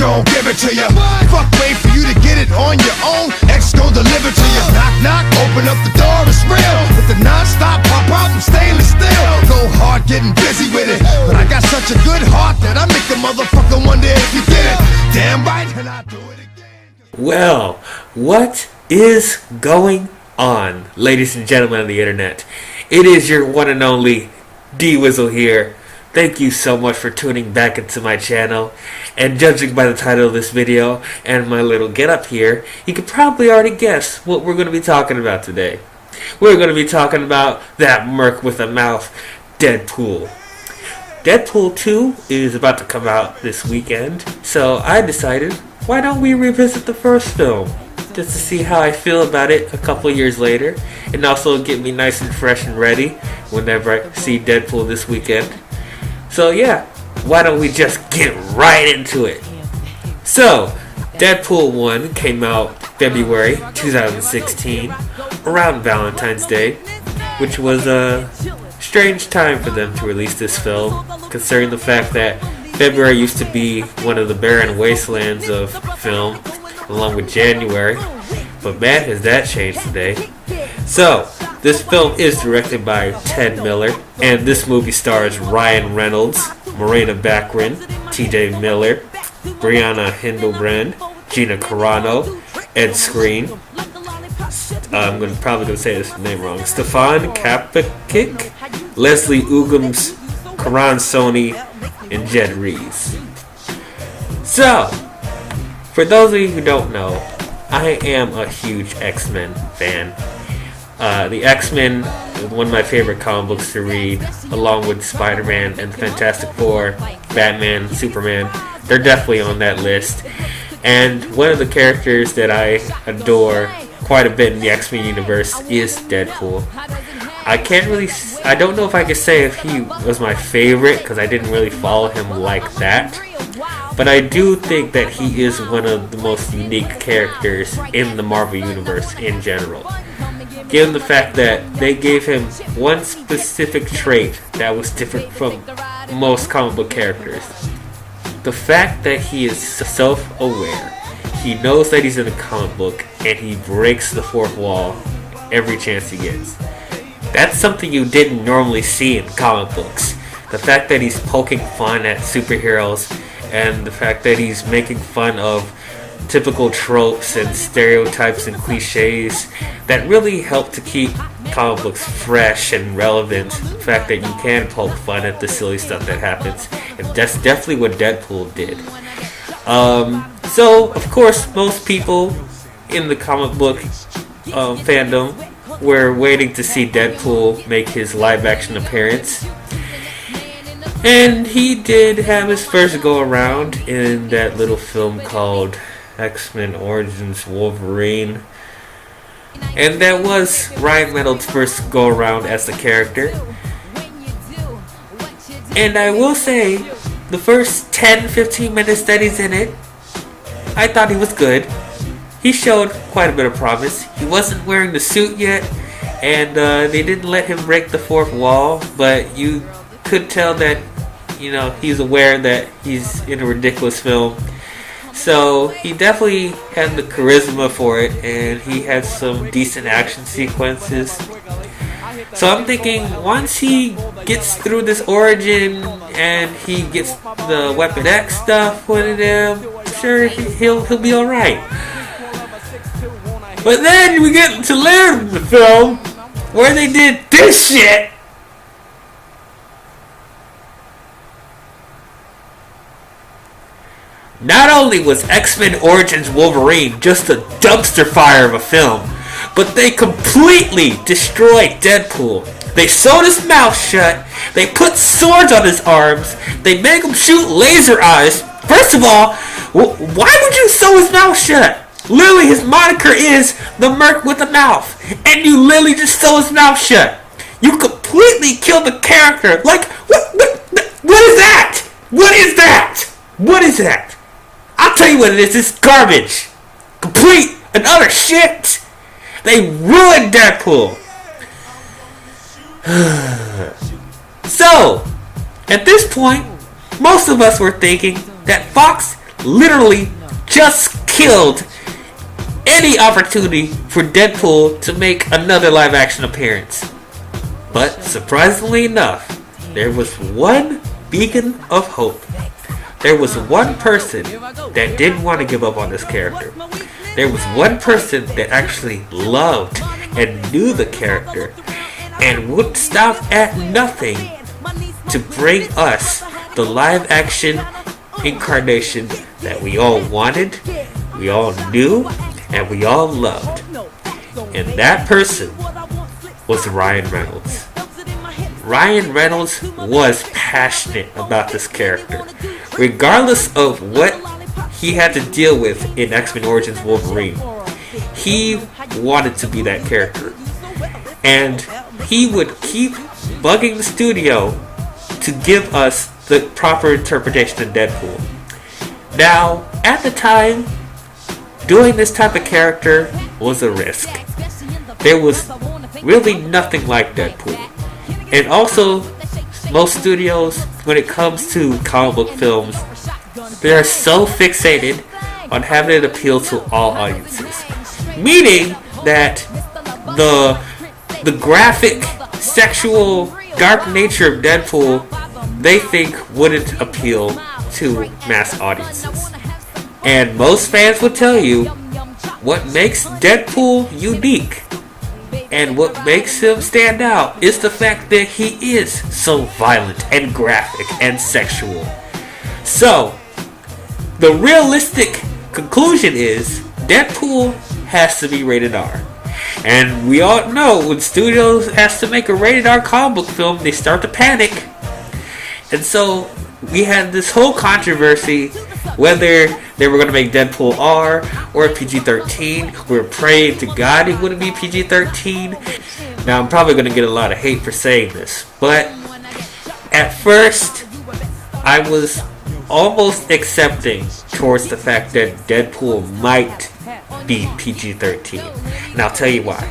gon' give it to ya. Fuck, wait for you to get it on your own. X gon' deliver to ya. Knock, knock, open up the door, it's real. With the non-stop pop out and stainless steel. Go hard, getting busy with it. But I got such a good heart that I make the motherfucker wonder if you did it. Damn right, and I do it again. Well, what is going on, ladies and gentlemen of the internet? It is your one and only D-WIZZLE here. Thank you so much for tuning back into my channel. And judging by the title of this video and my little get up here, you could probably already guess what we're going to be talking about today. We're going to be talking about that merc with a mouth, Deadpool. Deadpool 2 is about to come out this weekend, so I decided, why don't we revisit the first film? Just to see how I feel about it a couple years later, and also get me nice and fresh and ready whenever I see Deadpool this weekend. So yeah, why don't we just get right into it? So, Deadpool 1 came out February 2016, around Valentine's Day, which was a strange time for them to release this film, considering the fact that February used to be one of the barren wastelands of film, along with January, but man, has that changed today. So, this film is directed by Ted Miller, and this movie stars Ryan Reynolds, Morena Baccarin, TJ Miller, Brianna Hildebrand, Gina Carano, Ed Skrein, I'm probably going to say this name wrong, Stefan Kapikic, Leslie Uggams, Karan Soni, and Jed Reeves. So, for those of you who don't know, I am a huge X-Men fan. The X-Men is one of my favorite comic books to read, along with Spider-Man and the Fantastic Four, Batman, Superman. They're definitely on that list. And one of the characters that I adore quite a bit in the X-Men universe is Deadpool. I don't know if I could say if he was my favorite, because I didn't really follow him like that. But I do think that he is one of the most unique characters in the Marvel Universe in general. Given the fact that they gave him one specific trait that was different from most comic book characters. The fact that he is self-aware. He knows that he's in a comic book and he breaks the fourth wall every chance he gets. That's something you didn't normally see in comic books. The fact that he's poking fun at superheroes and the fact that he's making fun of typical tropes and stereotypes and cliches that really help to keep comic books fresh and relevant. The fact that you can poke fun at the silly stuff that happens, and that's definitely what Deadpool did. So, of course, most people in the comic book fandom were waiting to see Deadpool make his live-action appearance. And he did have his first go-around in that little film called X-Men Origins Wolverine. And that was Ryan Reynolds' first go-around as the character. And I will say, the first 10-15 minutes that he's in it, I thought he was good. He showed quite a bit of promise. He wasn't wearing the suit yet, and they didn't let him break the fourth wall, but you could tell that, you know, he's aware that he's in a ridiculous film. So he definitely had the charisma for it, and he had some decent action sequences. So I'm thinking once he gets through this origin and he gets the Weapon X stuff with him, I'm sure he'll be alright. But then we get to later in the film where they did this shit. Not only was X-Men Origins Wolverine just a dumpster fire of a film, but they completely destroyed Deadpool. They sewed his mouth shut, they put swords on his arms, they make him shoot laser eyes. First of all, why would you sew his mouth shut? Literally, his moniker is the Merc with a Mouth, and you literally just sew his mouth shut. You completely killed the character. Like, what is that? What is that? What is that? I'll tell you what it is. It's garbage. Complete and utter shit. They ruined Deadpool. So, at this point, most of us were thinking that Fox literally just killed any opportunity for Deadpool to make another live action appearance. But surprisingly enough, there was one beacon of hope. There was one person that didn't want to give up on this character. There was one person that actually loved and knew the character and would stop at nothing to bring us the live action incarnation that we all wanted, we all knew, and we all loved. And that person was Ryan Reynolds. Ryan Reynolds was passionate about this character. Regardless of what he had to deal with in X-Men Origins Wolverine, he wanted to be that character. And he would keep bugging the studio to give us the proper interpretation of Deadpool. Now, at the time, doing this type of character was a risk. There was really nothing like Deadpool. And also, most studios, when it comes to comic book films, they are so fixated on having it appeal to all audiences. Meaning that the graphic, sexual, dark nature of Deadpool, they think wouldn't appeal to mass audiences. And most fans will tell you what makes Deadpool unique and what makes him stand out is the fact that he is so violent and graphic and sexual. So, the realistic conclusion is Deadpool has to be rated R. And we all know when studios has to make a rated R comic book film, they start to panic. And so, we had this whole controversy whether they were going to make Deadpool R or PG-13. We were praying to God it wouldn't be PG-13. Now, I'm probably going to get a lot of hate for saying this, but at first, I was almost accepting towards the fact that Deadpool might be PG-13. And I'll tell you why.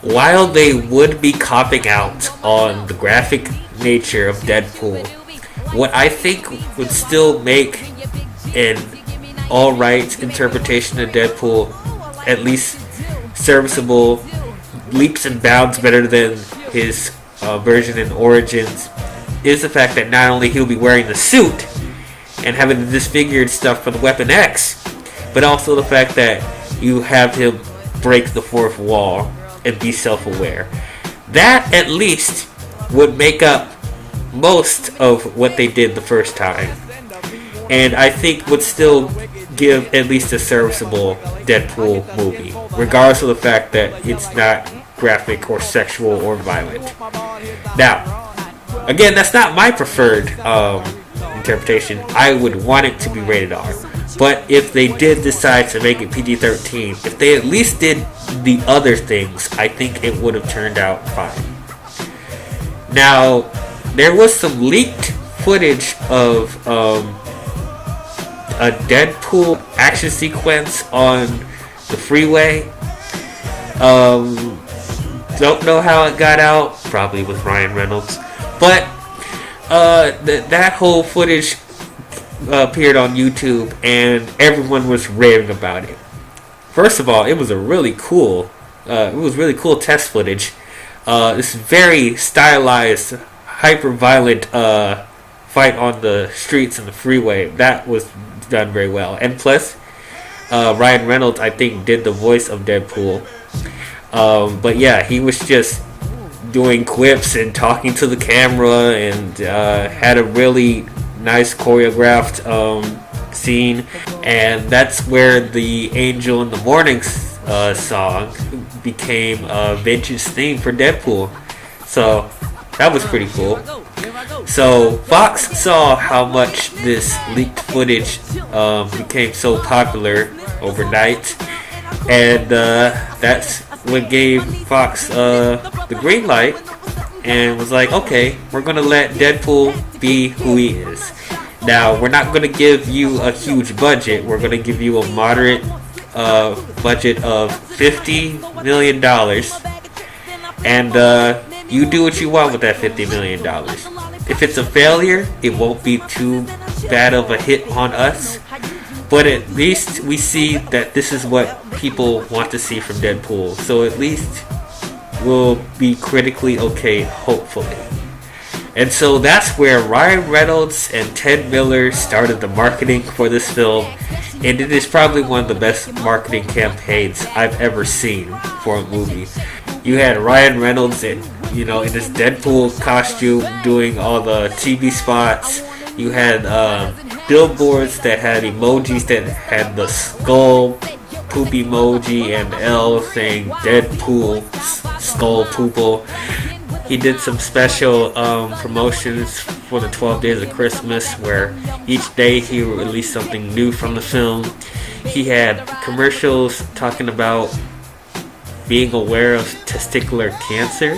While they would be copping out on the graphic nature of Deadpool, what I think would still make an alright interpretation of Deadpool at least serviceable, leaps and bounds better than his version in Origins, is the fact that not only he'll be wearing the suit and having the disfigured stuff from the Weapon X, but also the fact that you have him break the fourth wall and be self-aware. That at least would make up most of what they did the first time, and I think would still give at least a serviceable Deadpool movie, regardless of the fact that it's not graphic or sexual or violent. Now, again, that's not my preferred interpretation. I would want it to be rated R. But if they did decide to make it PG-13, if they at least did the other things, I think it would have turned out fine. Now, there was some leaked footage of a Deadpool action sequence on the freeway. Don't know how it got out. Probably with Ryan Reynolds. But that whole footage appeared on YouTube, and everyone was raving about it. First of all, it was really cool test footage. This very stylized, hyper violent fight on the streets and the freeway. That was done very well. And plus, Ryan Reynolds, I think, did the voice of Deadpool. But yeah, he was just doing quips and talking to the camera, and had a really nice choreographed scene. And that's where the Angel in the Morning song became Vince's theme for Deadpool. So that was pretty cool. So Fox saw how much this leaked footage became so popular overnight, and that's what gave Fox the green light, and was like, okay, we're gonna let Deadpool be who he is. Now, we're not gonna give you a huge budget. We're gonna give you a moderate budget of $50 million, and you do what you want with that $50 million. If it's a failure, it won't be too bad of a hit on us. But at least we see that this is what people want to see from Deadpool. So at least we'll be critically okay, hopefully. And so that's where Ryan Reynolds and Ted Miller started the marketing for this film. And it is probably one of the best marketing campaigns I've ever seen for a movie. You had Ryan Reynolds in his Deadpool costume doing all the TV spots. You had billboards that had emojis that had the skull poop emoji and L saying Deadpool skull poople. He did some special promotions for the 12 Days of Christmas where each day he would release something new from the film. He had commercials talking about being aware of testicular cancer.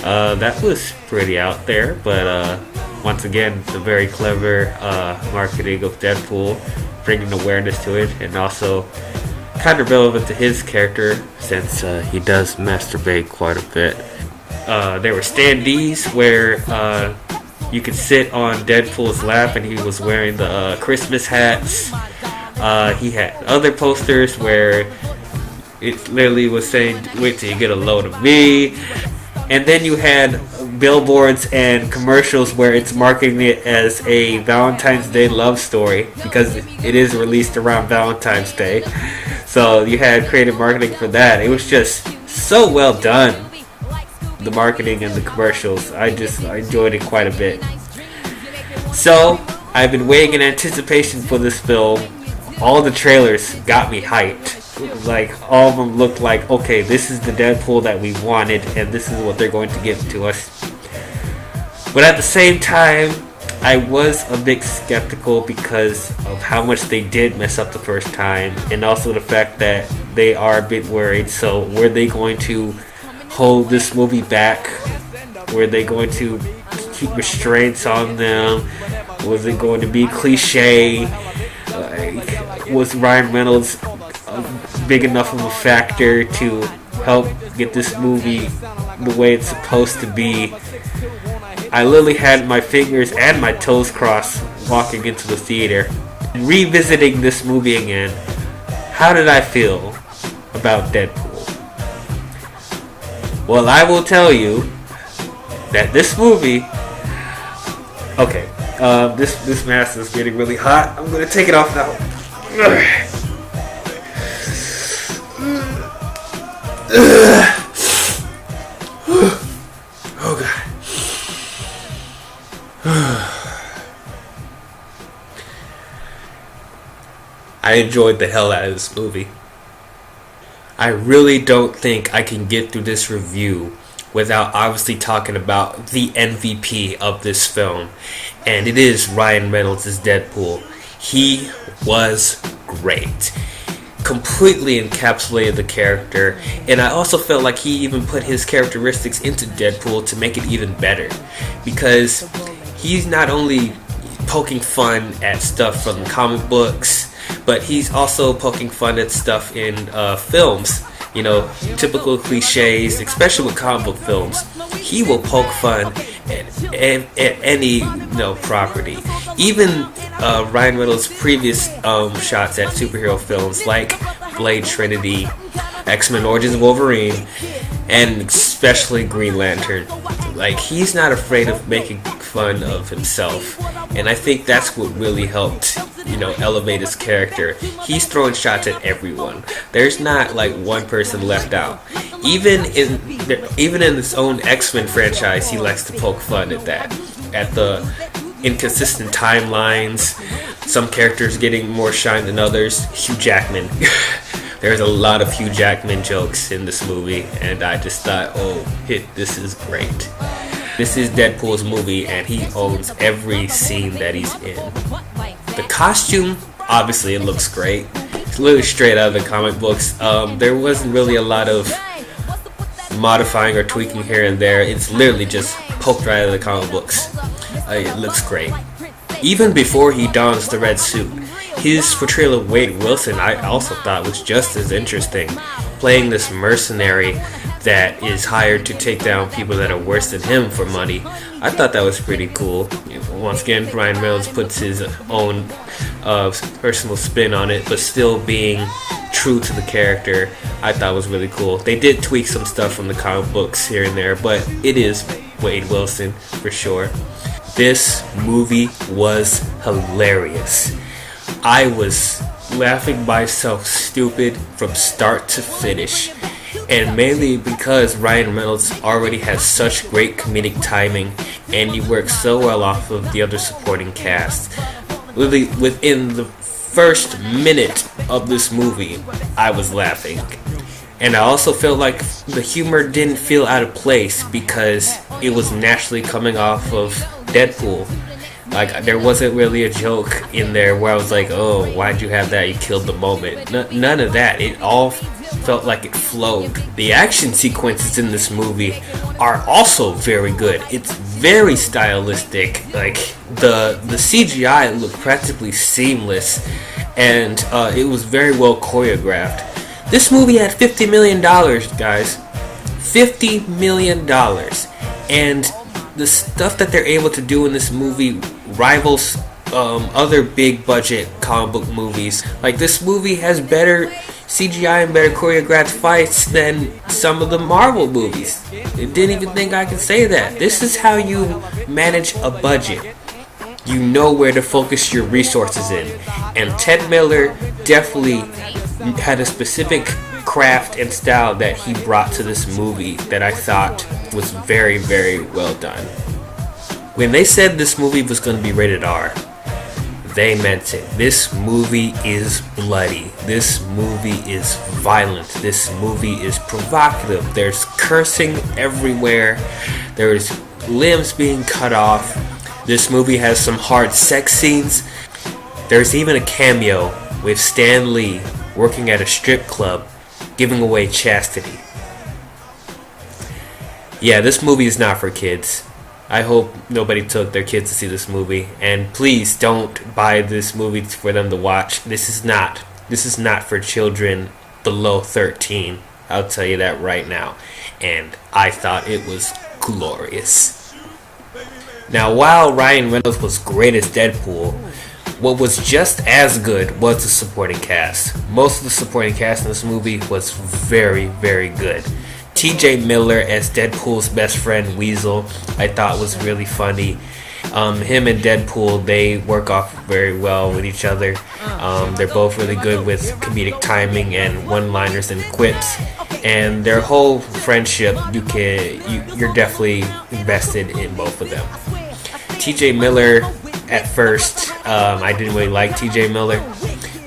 That was pretty out there, but once again, the very clever marketing of Deadpool, bringing awareness to it, and also kind of relevant to his character since he does masturbate quite a bit. There were standees where you could sit on Deadpool's lap and he was wearing the Christmas hats. He had other posters where it literally was saying, "Wait till you get a load of me." And then you had billboards and commercials where it's marketing it as a Valentine's Day love story because it is released around Valentine's Day. So you had creative marketing for that. It was just so well done, the marketing and the commercials. I enjoyed it quite a bit. So I've been waiting in anticipation for this film. All the trailers got me hyped. Like, all of them looked like, okay, this is the Deadpool that we wanted, and this is what they're going to give to us. But at the same time, I was a bit skeptical because of how much they did mess up the first time, and also the fact that they are a bit worried. So, were they going to hold this movie back? Were they going to keep restraints on them? Was it going to be cliche? Was Ryan Reynolds big enough of a factor to help get this movie the way it's supposed to be? I literally had my fingers and my toes crossed walking into the theater. Revisiting this movie again, how did I feel about Deadpool? Well, I will tell you that this movie... Okay, this mask is getting really hot. I'm going to take it off now. Oh God. I enjoyed the hell out of this movie. I really don't think I can get through this review without obviously talking about the MVP of this film, and it is Ryan Reynolds' Deadpool. He was great. Completely encapsulated the character, and I also felt like he even put his characteristics into Deadpool to make it even better, because he's not only poking fun at stuff from comic books, but he's also poking fun at stuff in films. You know, typical cliches, especially with comic book films. He will poke fun at any property. Even Ryan Reynolds' previous shots at superhero films like Blade Trinity, X-Men Origins of Wolverine, and especially Green Lantern. Like, he's not afraid of making fun of himself, and I think that's what really helped, elevate his character. He's throwing shots at everyone. There's not like one person left out. Even in his own X-Men franchise, he likes to poke fun at that, at the inconsistent timelines, some characters getting more shine than others. Hugh Jackman. There's a lot of Hugh Jackman jokes in this movie, and I just thought, this is great. This is Deadpool's movie, and he owns every scene that he's in. The costume, obviously, it looks great. It's literally straight out of the comic books. There wasn't really a lot of modifying or tweaking here and there. It's literally just poked right out of the comic books. It looks great. Even before he dons the red suit, his portrayal of Wade Wilson I also thought was just as interesting. Playing this mercenary that is hired to take down people that are worse than him for money. I thought that was pretty cool. Once again, Ryan Reynolds puts his own personal spin on it, but still being true to the character. I thought was really cool. They did tweak some stuff from the comic books here and there, but it is Wade Wilson for sure. This movie was hilarious. I was laughing myself stupid from start to finish, and mainly because Ryan Reynolds already has such great comedic timing, and he works so well off of the other supporting cast. Literally within the first minute of this movie, I was laughing. And I also felt like the humor didn't feel out of place because it was naturally coming off of Deadpool. Like, there wasn't really a joke in there where I was like, oh, why'd you have that? You killed the moment. None of that. It all felt like it flowed. The action sequences in this movie are also very good. It's very stylistic. Like, the CGI looked practically seamless, and it was very well choreographed. This movie had $50 million, guys. $50 million. And the stuff that they're able to do in this movie rivals other big budget comic book movies. Like, this movie has better CGI and better choreographed fights than some of the Marvel movies. I didn't even think I could say that. This is how you manage a budget. You know where to focus your resources in. And Ted Miller definitely had a specific craft and style that he brought to this movie that I thought was very, very well done. When they said this movie was going to be rated R, they meant it. This movie is bloody. This movie is violent. This movie is provocative. There's cursing everywhere. There's limbs being cut off. This movie has some hard sex scenes. There's even a cameo with Stan Lee working at a strip club giving away chastity. Yeah, this movie is not for kids. I hope nobody took their kids to see this movie, and please don't buy this movie for them to watch. This is not for children below 13. I'll tell you that right now. And I thought it was glorious. Now, while Ryan Reynolds was great as Deadpool, what was just as good was the supporting cast. Most of the supporting cast in this movie was very, very good. TJ Miller as Deadpool's best friend Weasel, I thought was really funny. Him and Deadpool, they work off very well with each other. They're both really good with comedic timing and one-liners and quips. And their whole friendship, you're definitely invested in both of them. TJ Miller, at first, I didn't really like TJ Miller,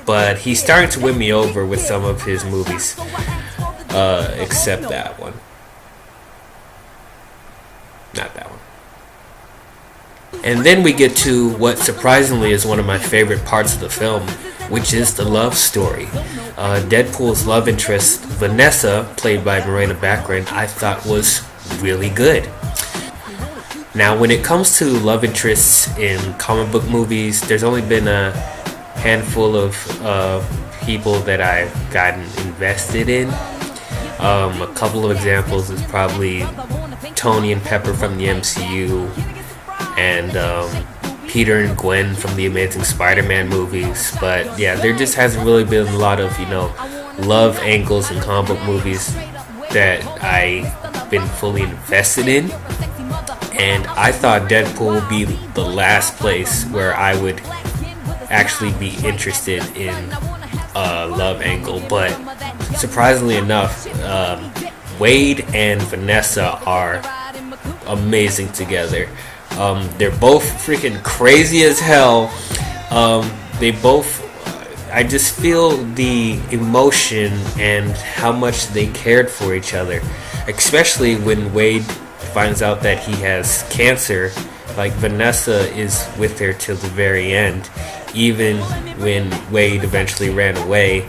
but he's starting to win me over with some of his movies. Except that one. Not that one. And then we get to what surprisingly is one of my favorite parts of the film, which is the love story. Deadpool's love interest, Vanessa, played by Morena Baccarin, I thought was really good. Now, when it comes to love interests in comic book movies, there's only been a handful of people that I've gotten invested in. A couple of examples is probably Tony and Pepper from the MCU, and Peter and Gwen from the Amazing Spider-Man movies. But yeah, there just hasn't really been a lot of, love angles in comic book movies that I've been fully invested in. And I thought Deadpool would be the last place where I would actually be interested in a love angle, but surprisingly enough, Wade and Vanessa are amazing together. They're both freaking crazy as hell. I just feel the emotion and how much they cared for each other, especially when Wade finds out that he has cancer. Like, Vanessa is with her till the very end, even when Wade eventually ran away,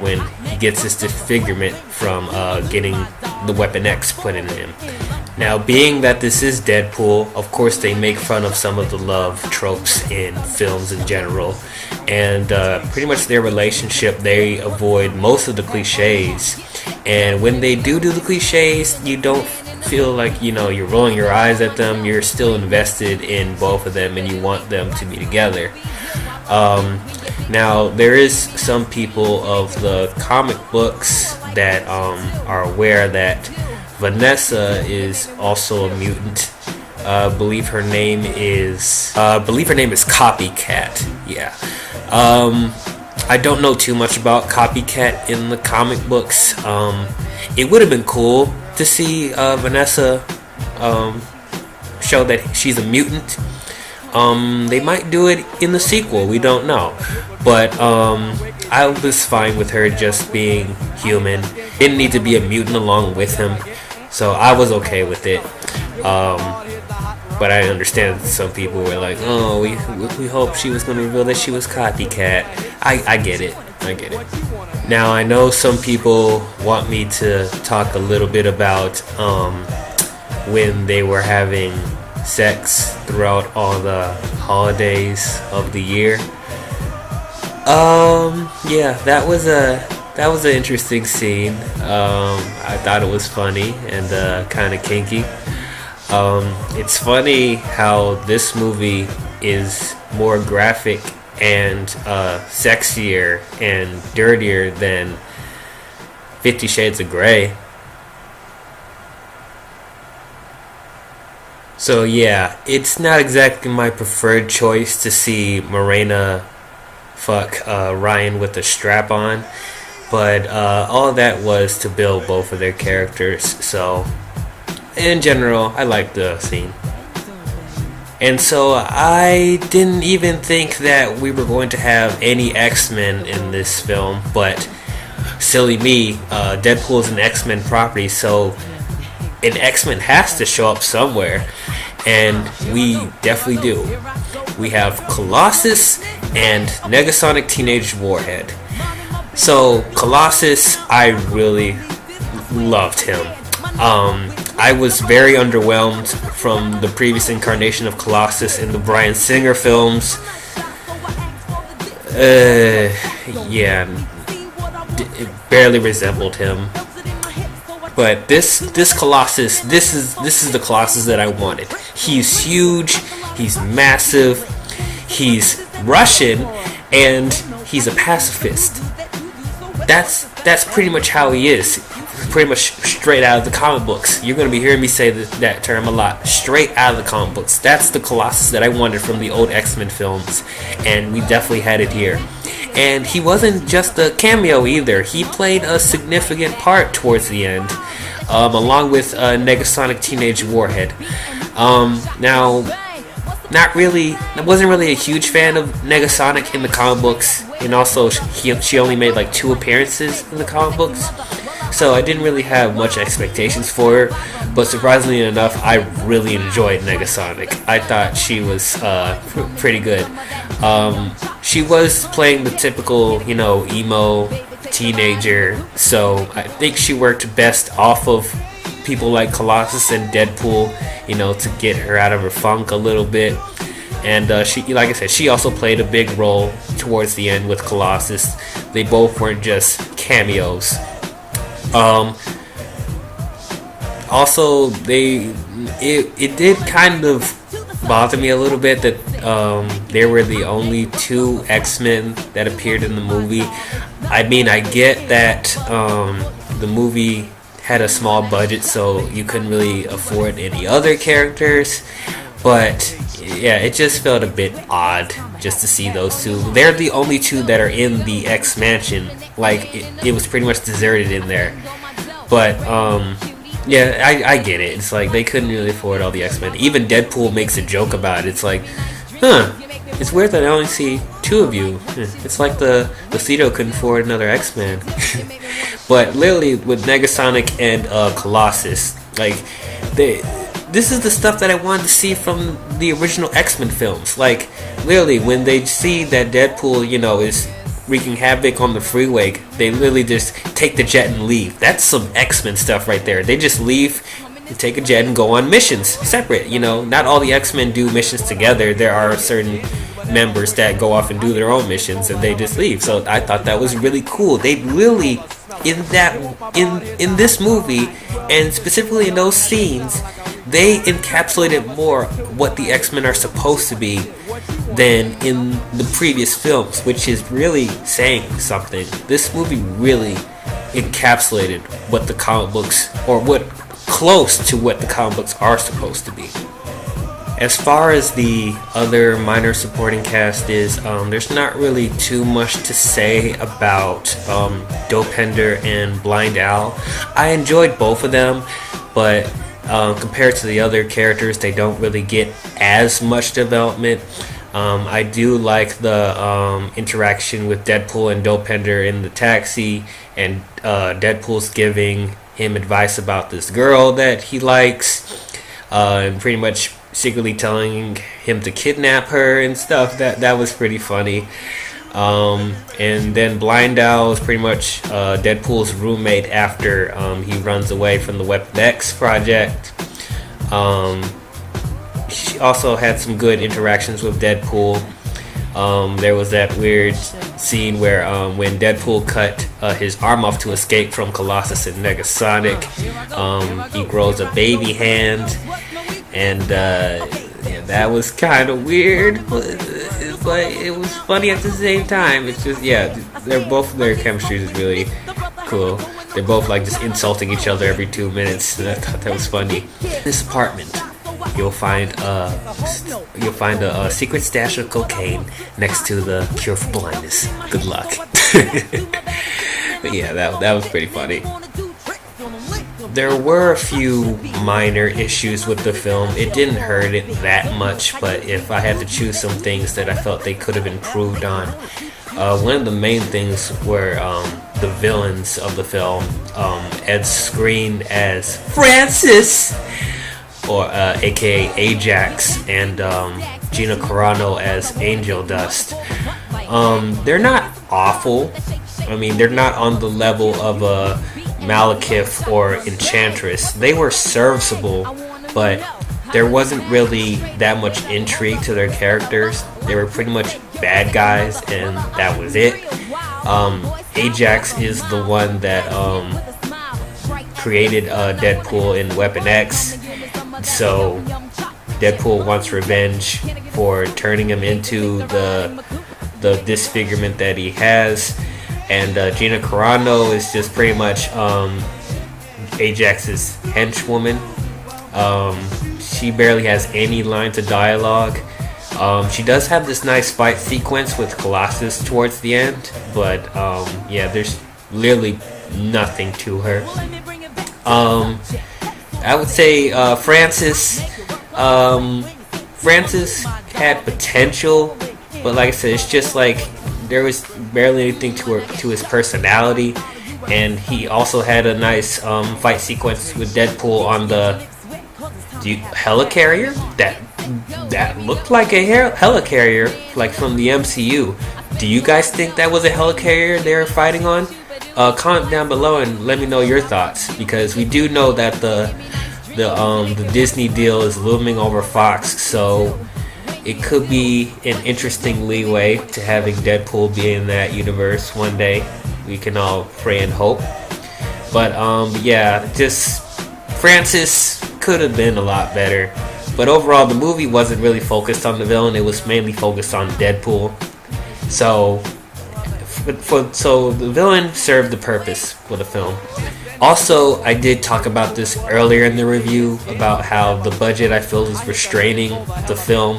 when he gets his disfigurement from getting the Weapon X put in him. Now, being that this is Deadpool, of course they make fun of some of the love tropes in films in general, and pretty much their relationship, they avoid most of the cliches, and when they do the cliches, you don't feel like, you're rolling your eyes at them. You're still invested in both of them, and you want them to be together. Now, there is some people of the comic books that are aware that Vanessa is also a mutant. I believe her name is Copycat. Yeah. I don't know too much about Copycat in the comic books. It would have been cool to see Vanessa show that she's a mutant. They might do it in the sequel, we don't know. But I was fine with her just being human. Didn't need to be a mutant along with him, so I was okay with it. But I understand some people were like, oh, we hope she was going to reveal that she was Copycat. I get it. Now, I know some people want me to talk a little bit about when they were having sex throughout all the holidays of the year. Yeah, that was an interesting scene. I thought it was funny and kind of kinky. It's funny how this movie is more graphic and sexier and dirtier than 50 Shades of Grey. So yeah, it's not exactly my preferred choice to see Morena fuck Ryan with a strap on, but all that was to build both of their characters. So in general, I liked the scene. And so I didn't even think that we were going to have any X-Men in this film, but silly me, Deadpool is an X-Men property, so an X-Men has to show up somewhere, and we definitely do. We have Colossus and Negasonic Teenage Warhead. So Colossus, I really loved him. I was very underwhelmed from the previous incarnation of Colossus in the Bryan Singer films. Yeah, it barely resembled him. But this Colossus, this is the Colossus that I wanted. He's huge, he's massive, he's Russian, and he's a pacifist. That's pretty much how he is. Pretty much straight out of the comic books. You're going to be hearing me say that term a lot. Straight out of the comic books. That's the Colossus that I wanted from the old X-Men films, and we definitely had it here. And he wasn't just a cameo either. He played a significant part towards the end, along with Negasonic Teenage Warhead. Now, I wasn't really a huge fan of Negasonic in the comic books, and also she only made like 2 appearances in the comic books. So I didn't really have much expectations for her, but surprisingly enough, I really enjoyed Negasonic. I thought she was pretty good. She was playing the typical, emo teenager, so I think she worked best off of people like Colossus and Deadpool, to get her out of her funk a little bit. And she, like I said, she also played a big role towards the end with Colossus. They both weren't just cameos. Also, it did kind of bother me a little bit that they were the only 2 X-Men that appeared in the movie. I mean, I get that the movie had a small budget, so you couldn't really afford any other characters, but yeah, it just felt a bit odd just to see those 2. They're the only 2 that are in the X Mansion. Like, it was pretty much deserted in there. But yeah, I get it. It's like they couldn't really afford all the X-Men. Even Deadpool makes a joke about it. It's like, it's weird that I only see 2 of you. It's like the studio couldn't afford another X-Men. But literally with Negasonic and Colossus, like this is the stuff that I wanted to see from the original X-Men films. Like, literally, when they see that Deadpool, is wreaking havoc on the freeway, they literally just take the jet and leave. That's some X-Men stuff right there. They just leave, take a jet and go on missions separate. Not all the X-Men do missions together. There are certain members that go off and do their own missions, and they just leave. So I thought that was really cool. They really, in this movie, and specifically in those scenes, they encapsulated more what the X-Men are supposed to be than in the previous films, which is really saying something. This movie really encapsulated what the comic books, or what close to what the comic books are supposed to be. As far as the other minor supporting cast is, there's not really too much to say about Dopender and Blind Owl. I enjoyed both of them, but compared to the other characters, they don't really get as much development. I do like the interaction with Deadpool and Dopender in the taxi, and Deadpool's giving him advice about this girl that he likes, and pretty much secretly telling him to kidnap her and stuff. That was pretty funny. And then Blind Owl is pretty much Deadpool's roommate after he runs away from the Weapon X project. She also had some good interactions with Deadpool. There was that weird scene where when Deadpool cut his arm off to escape from Colossus and Negasonic, he grows a baby hand, and that was kind of weird, but it was funny at the same time. It's just, their chemistry is really cool. They're both like just insulting each other every 2 minutes, and I thought that was funny. In this apartment, you'll find a secret stash of cocaine next to the cure for blindness. Good luck. But yeah, that was pretty funny. There were a few minor issues with the film. It didn't hurt it that much, but if I had to choose some things that I felt they could have improved on, one of the main things were the villains of the film. Ed Skrein as Francis, or aka Ajax, and Gina Carano as Angel Dust. They're not awful. I mean, they're not on the level of Malekith or Enchantress. They were serviceable, but there wasn't really that much intrigue to their characters. They were pretty much bad guys, and that was it. Ajax is the one that created Deadpool in Weapon X, so Deadpool wants revenge for turning him into the disfigurement that he has. And Gina Carano is just pretty much Ajax's henchwoman. She barely has any lines of dialogue. She does have this nice fight sequence with Colossus towards the end, but there's literally nothing to her. I would say Francis had potential, but like I said, it's just like there was barely anything to his personality. And he also had a nice fight sequence with Deadpool on the helicarrier that looked like a helicarrier, like from the MCU. Do you guys think that was a helicarrier they were fighting on? Comment down below and let me know your thoughts, because we do know that the Disney deal is looming over Fox, so it could be an interesting leeway to having Deadpool be in that universe one day. We can all pray and hope. But just Francis could have been a lot better. But overall, the movie wasn't really focused on the villain. It was mainly focused on Deadpool. So the villain served the purpose for the film. Also, I did talk about this earlier in the review, about how the budget, I feel, is restraining the film,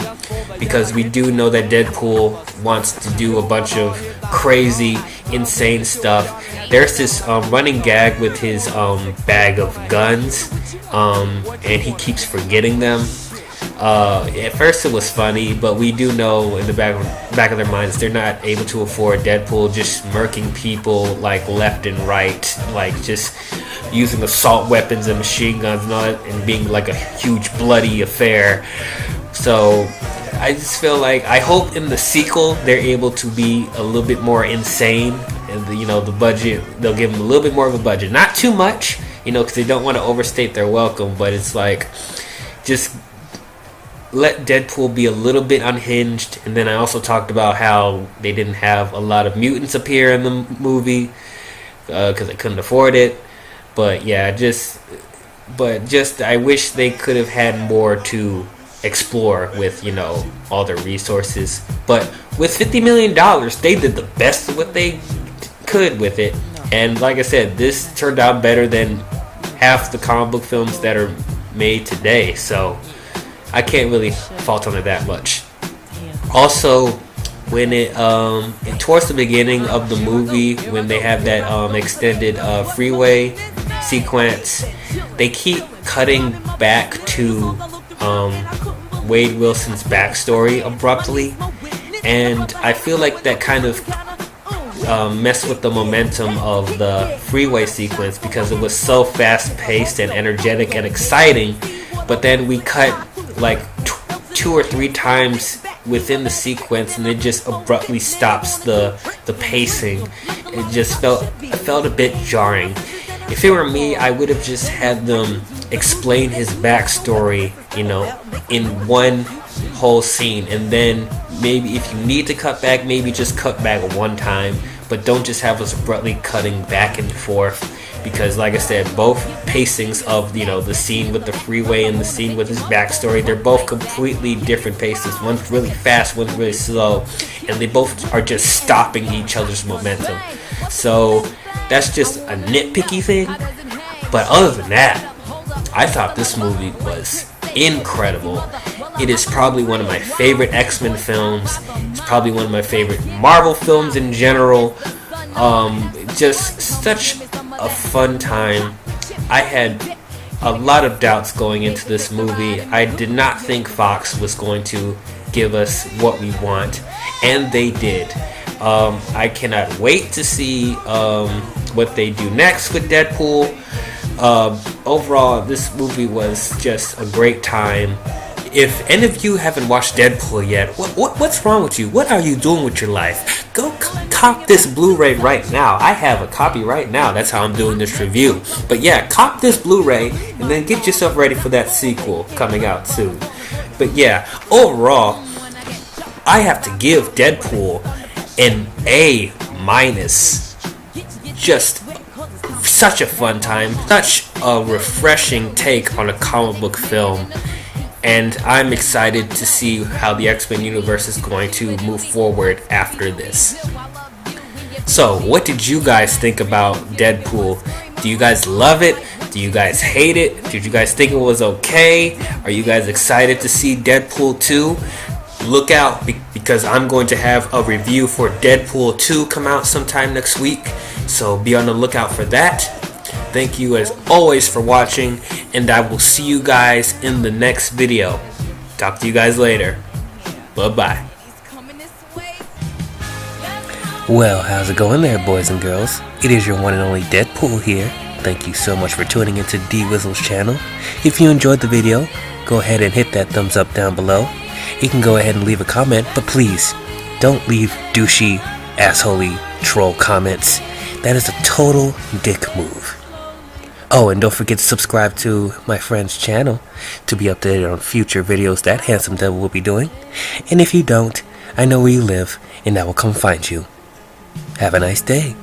because we do know that Deadpool wants to do a bunch of crazy, insane stuff. There's this running gag with his bag of guns, and he keeps forgetting them. At first it was funny, but we do know in the back of their minds they're not able to afford Deadpool just murking people like left and right, like just using assault weapons and machine guns and all that, and being like a huge bloody affair. So I just feel like I hope in the sequel they're able to be a little bit more insane, and the budget, they'll give them a little bit more of a budget, not too much, because they don't want to overstate their welcome, but it's like just let Deadpool be a little bit unhinged. And then I also talked about how they didn't have a lot of mutants appear in the movie because they couldn't afford it. But yeah, just I wish they could have had more to explore with all their resources. But with $50 million, they did the best of what they could with it. And like I said, this turned out better than half the comic book films that are made today. So I can't really fault on it that much. Also, when it towards the beginning of the movie, when they have that extended freeway sequence, they keep cutting back to Wade Wilson's backstory abruptly, and I feel like that kind of messed with the momentum of the freeway sequence, because it was so fast paced and energetic and exciting, but then we cut like 2 or 3 times within the sequence, and it just abruptly stops the pacing. It just felt a bit jarring. If it were me, I would have just had them explain his backstory, in one whole scene, and then maybe if you need to cut back, maybe just cut back one time, but don't just have us abruptly cutting back and forth. Because like I said, both pacings of the scene with the freeway and the scene with his backstory, they're both completely different paces. One's really fast, one's really slow, and they both are just stopping each other's momentum. So that's just a nitpicky thing. But other than that, I thought this movie was incredible. It is probably one of my favorite X-Men films. It's probably one of my favorite Marvel films in general. Just such a fun time. I had a lot of doubts going into this movie. I did not think Fox was going to give us what we want, and they did. I cannot wait to see what they do next with Deadpool. Overall, this movie was just a great time. If any of you haven't watched Deadpool yet, what's wrong with you? What are you doing with your life? Go cop this Blu-ray right now. I have a copy right now. That's how I'm doing this review. But yeah, cop this Blu-ray and then get yourself ready for that sequel coming out soon. But yeah, overall, I have to give Deadpool an A-. Just such a fun time, such a refreshing take on a comic book film. And I'm excited to see how the X-Men universe is going to move forward after this. So, what did you guys think about Deadpool? Do you guys love it? Do you guys hate it? Did you guys think it was okay? Are you guys excited to see Deadpool 2? Look out, because I'm going to have a review for Deadpool 2 come out sometime next week. So, be on the lookout for that. Thank you as always for watching, and I will see you guys in the next video. Talk to you guys later. Bye-bye. Well, how's it going there, boys and girls? It is your one and only Deadpool here. Thank you so much for tuning into D-WIZZLE's channel. If you enjoyed the video, go ahead and hit that thumbs up down below. You can go ahead and leave a comment, but please, don't leave douchey, assholey, troll comments. That is a total dick move. Oh, and don't forget to subscribe to my friend's channel to be updated on future videos that handsome devil will be doing. And if you don't, I know where you live, and I will come find you. Have a nice day.